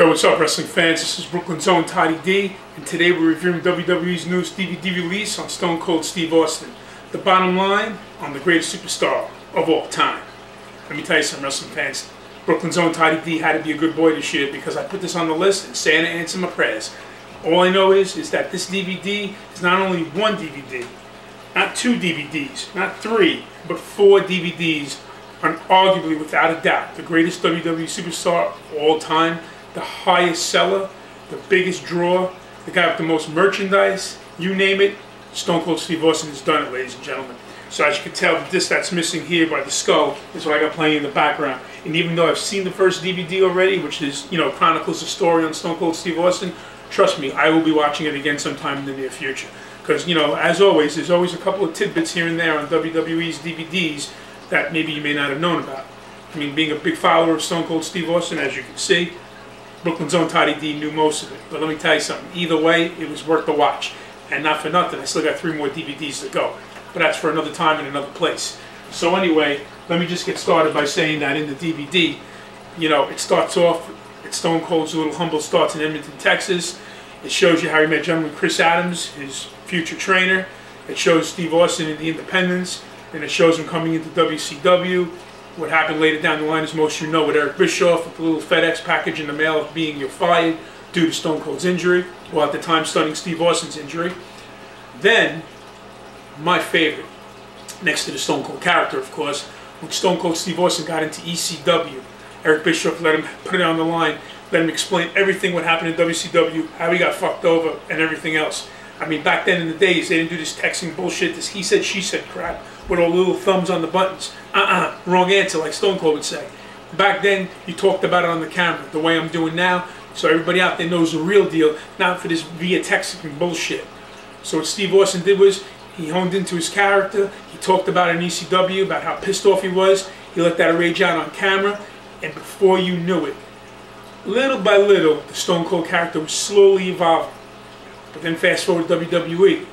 Yo, what's up, wrestling fans? This is Brooklyn's own Toddy D, and today we're reviewing WWE's newest DVD release on Stone Cold Steve Austin. The bottom line on the greatest superstar of all time. Let me tell you something, wrestling fans. Brooklyn's own Toddy D had to be a good boy this year because I put this on the list and Santa answered my prayers. All I know is that this DVD is not only one DVD, not two DVDs, not three, but four DVDs on arguably, without a doubt, the greatest WWE superstar of all time. The highest seller, the biggest draw, the guy with the most merchandise, you name it, Stone Cold Steve Austin has done it, ladies and gentlemen. So as you can tell, the disc that's missing here by the skull is what I got playing in the background. And even though I've seen the first DVD already, which is, chronicles the story on Stone Cold Steve Austin, trust me, I will be watching it again sometime in the near future. Because, as always, there's always a couple of tidbits here and there on WWE's DVDs that maybe you may not have known about. I mean, being a big follower of Stone Cold Steve Austin, as you can see, Brooklyn's own Toddy D knew most of it. But let me tell you something, either way, it was worth the watch. And not for nothing, I still got 3 more DVDs to go. But that's for another time and another place. So anyway, let me just get started by saying that in the DVD, it starts off at Stone Cold's little humble starts in Edmonton, Texas. It shows you how he met gentleman Chris Adams, his future trainer. It shows Steve Austin in the Independence. And it shows him coming into WCW. What happened later down the line, as most of you know, with Eric Bischoff, with the little FedEx package in the mail of being you're fired due to Stone Cold's injury, well, at the time stunning Steve Austin's injury. Then, my favorite, next to the Stone Cold character, of course, when Stone Cold Steve Austin got into ECW, Eric Bischoff let him put it on the line, let him explain everything what happened in WCW, how he got fucked over, and everything else. I mean, back then in the days, they didn't do this texting bullshit, this he said, she said crap, with all the little thumbs on the buttons. Wrong answer, like Stone Cold would say. Back then, you talked about it on the camera, the way I'm doing now, so everybody out there knows the real deal, not for this via texting bullshit. So what Steve Austin did was, he honed into his character, he talked about it in ECW, about how pissed off he was, he let that rage out on camera, and before you knew it, little by little, the Stone Cold character was slowly evolving. But then fast forward to WWE.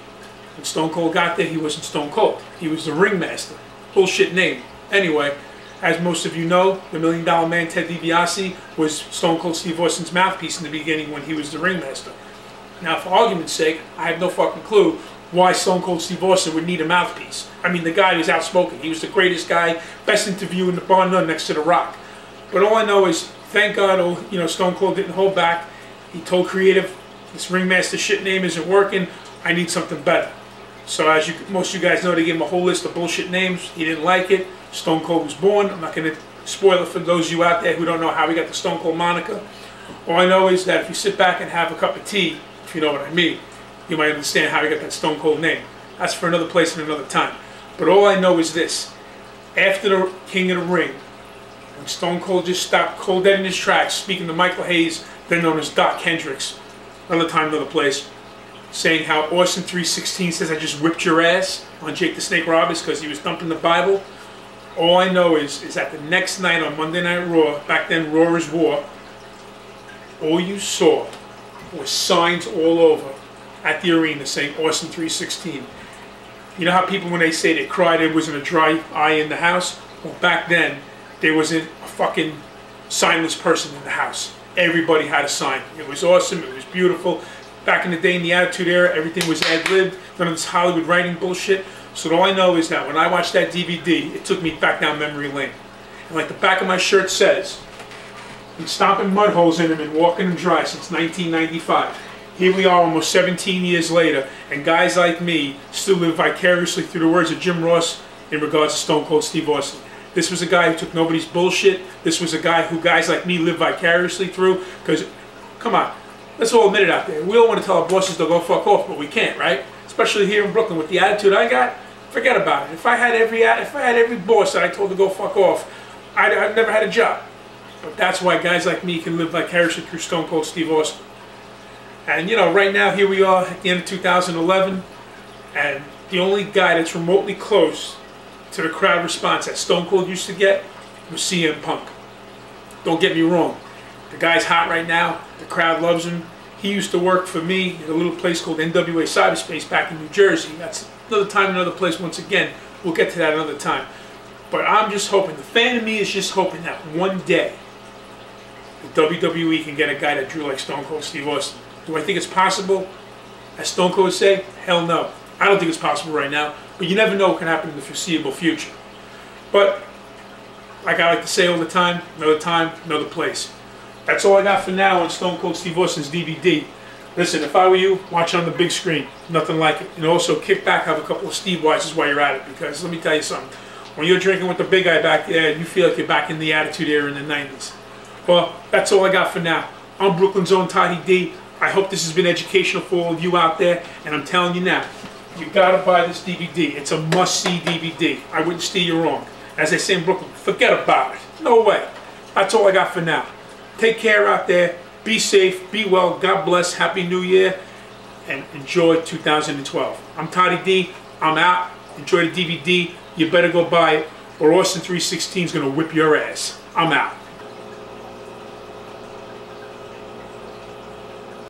When Stone Cold got there, he wasn't Stone Cold. He was the ringmaster. Bullshit name. Anyway, as most of you know, the $1 Million Man Ted DiBiase was Stone Cold Steve Austin's mouthpiece in the beginning when he was the ringmaster. Now, for argument's sake, I have no fucking clue why Stone Cold Steve Austin would need a mouthpiece. I mean, the guy was outspoken. He was the greatest guy, best interview in the bar none next to The Rock. But all I know is, thank God, Stone Cold didn't hold back. He told creative, this ringmaster shit name isn't working. I need something better. So as most of you guys know, they gave him a whole list of bullshit names. He didn't like it. Stone Cold was born. I'm not going to spoil it for those of you out there who don't know how he got the Stone Cold moniker. All I know is that if you sit back and have a cup of tea, if you know what I mean, you might understand how he got that Stone Cold name. That's for another place and another time. But all I know is this. After the King of the Ring, when Stone Cold just stopped cold dead in his tracks, speaking to Michael Hayes, then known as Doc Hendricks, another time, another place, saying how Austin 3:16 says, I just whipped your ass on Jake the Snake Roberts because he was thumping the Bible. All I know is that the next night on Monday Night Raw, back then Raw is War, all you saw was signs all over at the arena saying Austin 3:16. You know how people, when they say they cried, there wasn't a dry eye in the house? Well, back then, there wasn't a fucking signless person in the house. Everybody had a sign. It was awesome. It was beautiful. Back in the day, in the Attitude Era, everything was ad-libbed. None of this Hollywood writing bullshit. So all I know is that when I watched that DVD, it took me back down memory lane. And like the back of my shirt says, been stomping mud holes in them and walking them dry since 1995. Here we are almost 17 years later, and guys like me still live vicariously through the words of Jim Ross in regards to Stone Cold Steve Austin. This was a guy who took nobody's bullshit. This was a guy who guys like me live vicariously through. Because, come on, let's all admit it out there. We all want to tell our bosses to go fuck off, but we can't, right? Especially here in Brooklyn with the attitude I got. Forget about it. If I had every boss that I told to go fuck off, I'd never had a job. But that's why guys like me can live vicariously through Stone Cold Steve Austin. And right now, here we are at the end of 2011, and the only guy that's remotely close to the crowd response that Stone Cold used to get was CM Punk. Don't get me wrong. The guy's hot right now. The crowd loves him. He used to work for me at a little place called NWA Cyberspace back in New Jersey. That's another time, another place once again. We'll get to that another time. But I'm just hoping, the fan of me is just hoping that one day the WWE can get a guy that drew like Stone Cold Steve Austin. Do I think it's possible? As Stone Cold would say, hell no. I don't think it's possible right now, but you never know what can happen in the foreseeable future. But, like I like to say all the time, another place. That's all I got for now on Stone Cold Steve Austin's DVD. Listen, if I were you, watch it on the big screen. Nothing like it. And also, kick back, have a couple of Steve Weisses while you're at it. Because let me tell you something. When you're drinking with the big guy back there, you feel like you're back in the Attitude Era in the 90s. Well, that's all I got for now. I'm Brooklyn's own Toddy D. I hope this has been educational for all of you out there. And I'm telling you now, you gotta buy this DVD. It's a must-see DVD. I wouldn't steer you wrong. As they say in Brooklyn, forget about it. No way. That's all I got for now. Take care out there. Be safe. Be well. God bless. Happy New Year. And enjoy 2012. I'm Toddy D. I'm out. Enjoy the DVD. You better go buy it, or Austin 316 is going to whip your ass. I'm out.